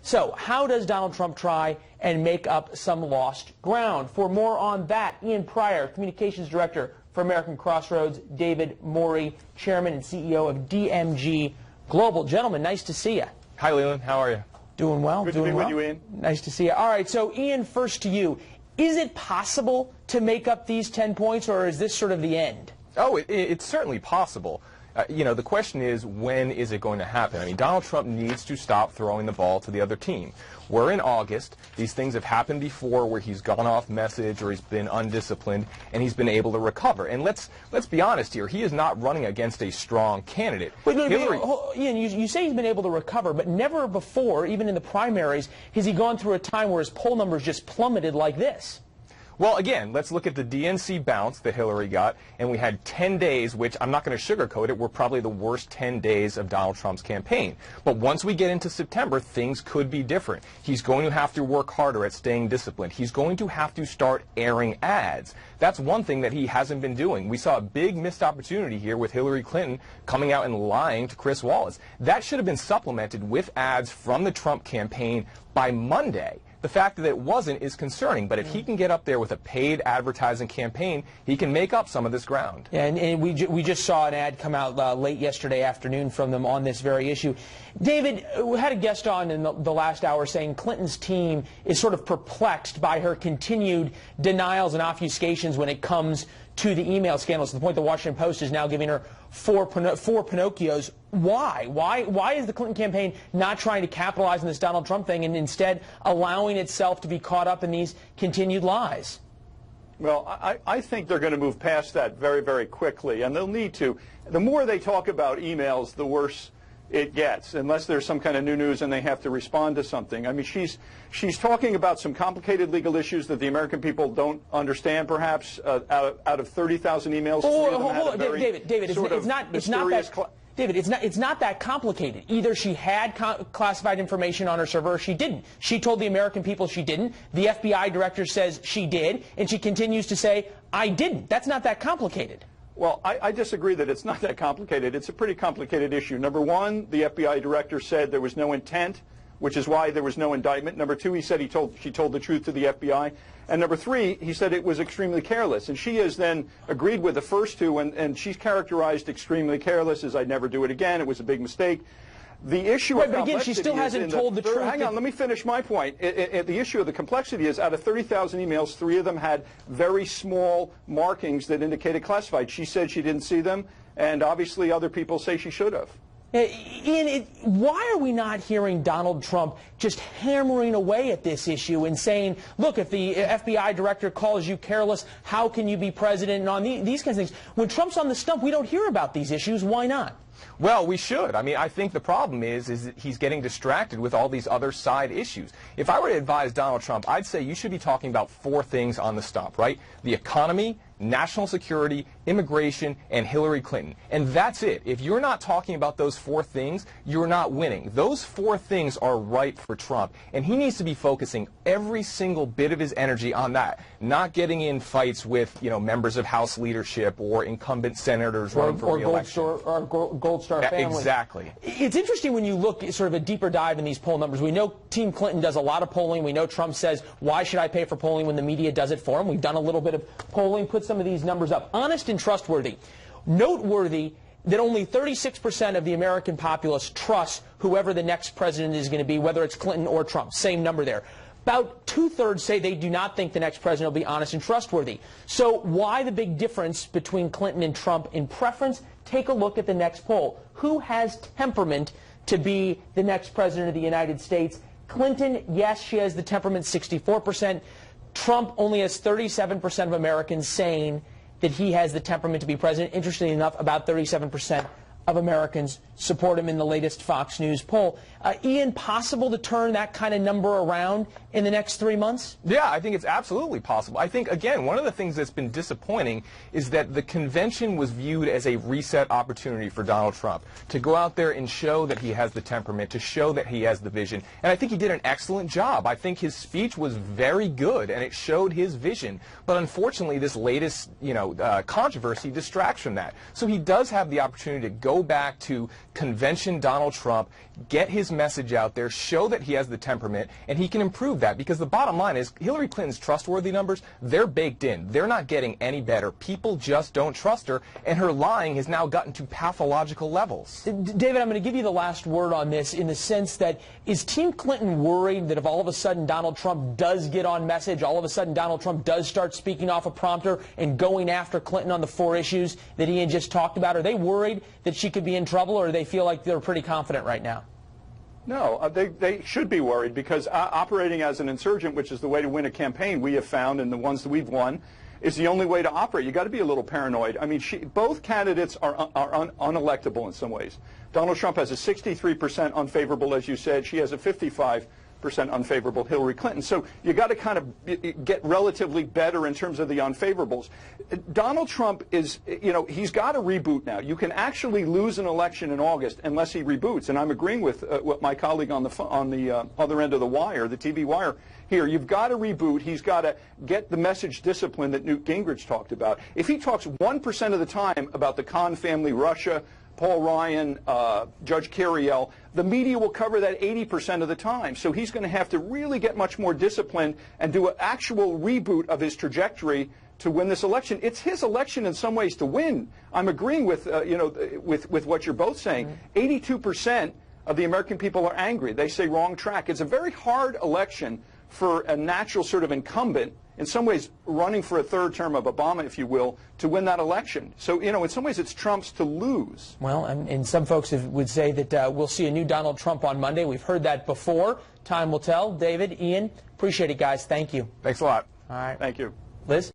So how does Donald Trump try and make up some lost ground? For more on that, Ian Pryor, Communications Director for American Crossroads, David Morey, Chairman and CEO of DMG Global. Gentlemen, nice to see you. Hi, Leland. How are you? Doing well. Good to be with you, Ian. Nice to see you. All right, so Ian, first to you. Is it possible to make up these 10 points, or is this sort of the end? Oh, it's certainly possible. You know, the question is, when is it going to happen? I mean, Donald Trump needs to stop throwing the ball to the other team. We're in August. These things have happened before where he's gone off message or he's been undisciplined, and he's been able to recover. And let's be honest here. He is not running against a strong candidate. Wait, Ian, you say he's been able to recover, but never before, even in the primaries, has he gone through a time where his poll numbers just plummeted like this. Well, again, let's look at the DNC bounce that Hillary got, and we had 10 days, which I'm not going to sugarcoat it, were probably the worst 10 days of Donald Trump's campaign. But once we get into September, things could be different. He's going to have to work harder at staying disciplined. He's going to have to start airing ads. That's one thing that he hasn't been doing. We saw a big missed opportunity here with Hillary Clinton coming out and lying to Chris Wallace. That should have been supplemented with ads from the Trump campaign by Monday. The fact that it wasn't is concerning, but if he can get up there with a paid advertising campaign, he can make up some of this ground. Yeah, and we just saw an ad come out late yesterday afternoon from them on this very issue. David, we had a guest on in the last hour saying Clinton's team is sort of perplexed by her continued denials and obfuscations when it comes to the email scandals, to the point the Washington Post is now giving her four Pinocchios. Why? Why is the Clinton campaign not trying to capitalize on this Donald Trump thing and instead allowing itself to be caught up in these continued lies? Well, I think they're going to move past that very, very quickly, and they'll need to. The more they talk about emails, the worse it gets, unless there's some kind of new news and they have to respond to something. I mean, she's talking about some complicated legal issues that the American people don't understand, perhaps. Out of 30,000 emails, David, it's not that complicated. Either she had classified information on her server or she didn't. She told the American people she didn't. The FBI director says she did, and she continues to say, I didn't. That's not that complicated. Well, I disagree that it's not that complicated. It's a pretty complicated issue. Number one, the FBI director said there was no intent, which is why there was no indictment. Number two, he said she told the truth to the FBI. And number three, he said it was extremely careless. And she has then agreed with the first two, and she's characterized extremely careless as I'd never do it again. It was a big mistake. The issue of complexity, but again, she still hasn't told the truth. Hang on, let me finish my point. The issue of the complexity is, out of 30,000 emails, 3 of them had very small markings that indicated classified. She said she didn't see them, and obviously other people say she should have. Ian, why are we not hearing Donald Trump just hammering away at this issue and saying, look, if the FBI director calls you careless, how can you be president, and on these kinds of things? When Trump's on the stump, we don't hear about these issues. Why not? Well, we should. I mean, I think the problem is that he's getting distracted with all these other side issues. If I were to advise Donald Trump, I'd say you should be talking about 4 things on the stump, right? The economy, national security, immigration, and Hillary Clinton. And that's it. If you're not talking about those 4 things, you're not winning. Those 4 things are ripe for Trump, and he needs to be focusing every single bit of his energy on that, not getting in fights with, members of House leadership or incumbent senators running for re-election. Or Gold Star family. Exactly. It's interesting when you look at sort of a deeper dive in these poll numbers. We know Team Clinton does a lot of polling. We know Trump says, why should I pay for polling when the media does it for him? We've done a little bit of polling, put some of these numbers up. Honest and trustworthy. Noteworthy that only 36% of the American populace trusts whoever the next president is going to be, whether it's Clinton or Trump. Same number there. About 2/3 say they do not think the next president will be honest and trustworthy. So why the big difference between Clinton and Trump in preference? Take a look at the next poll. Who has temperament to be the next president of the United States? Clinton, yes, she has the temperament, 64%. Trump only has 37% of Americans saying that he has the temperament to be president. Interestingly enough, about 37% of Americans support him in the latest Fox News poll. Ian, possible to turn that kind of number around in the next 3 months? Yeah, I think it's absolutely possible. I think, again, one of the things that's been disappointing is that the convention was viewed as a reset opportunity for Donald Trump to go out there and show that he has the temperament, to show that he has the vision. And I think he did an excellent job. I think his speech was very good, and it showed his vision. But unfortunately, this latest, controversy distracts from that. So he does have the opportunity to go go back to convention Donald Trump, get his message out there, show that he has the temperament, and he can improve that. Because the bottom line is Hillary Clinton's trustworthy numbers, they're baked in. They're not getting any better. People just don't trust her, and her lying has now gotten to pathological levels. David, I'm going to give you the last word on this in the sense that is Team Clinton worried that if all of a sudden Donald Trump does get on message, all of a sudden Donald Trump does start speaking off a prompter and going after Clinton on the 4 issues that Ian just talked about, are they worried that she could be in trouble, or do they feel like they're pretty confident right now? No, they should be worried because operating as an insurgent, which is the way to win a campaign, we have found, and the ones that we've won, is the only way to operate. You got to be a little paranoid. I mean, both candidates are unelectable in some ways. Donald Trump has a 63% unfavorable, as you said. She has a 55% unfavorable, Hillary Clinton. So you got to kind of get relatively better in terms of the unfavorables. Donald Trump is, you know, he's got to reboot now. You can actually lose an election in August unless he reboots. And I'm agreeing with what my colleague on the other end of the wire, the TV wire here. You've got to reboot. He's got to get the message discipline that Newt Gingrich talked about. If he talks 1% of the time about the Khan family, Russia, Paul Ryan, Judge Cariel, the media will cover that 80% of the time. So he's going to have to really get much more disciplined and do an actual reboot of his trajectory to win this election. It's his election in some ways to win. I'm agreeing with, with what you're both saying. 82% of the American people are angry. They say wrong track. It's a very hard election for a natural sort of incumbent, in some ways running for a third term of Obama, if you will, to win that election. So, in some ways it's Trump's to lose. Well, and some folks would say that we'll see a new Donald Trump on Monday. We've heard that before. Time will tell. David, Ian, appreciate it, guys. Thank you. Thanks a lot. All right. Thank you. Liz?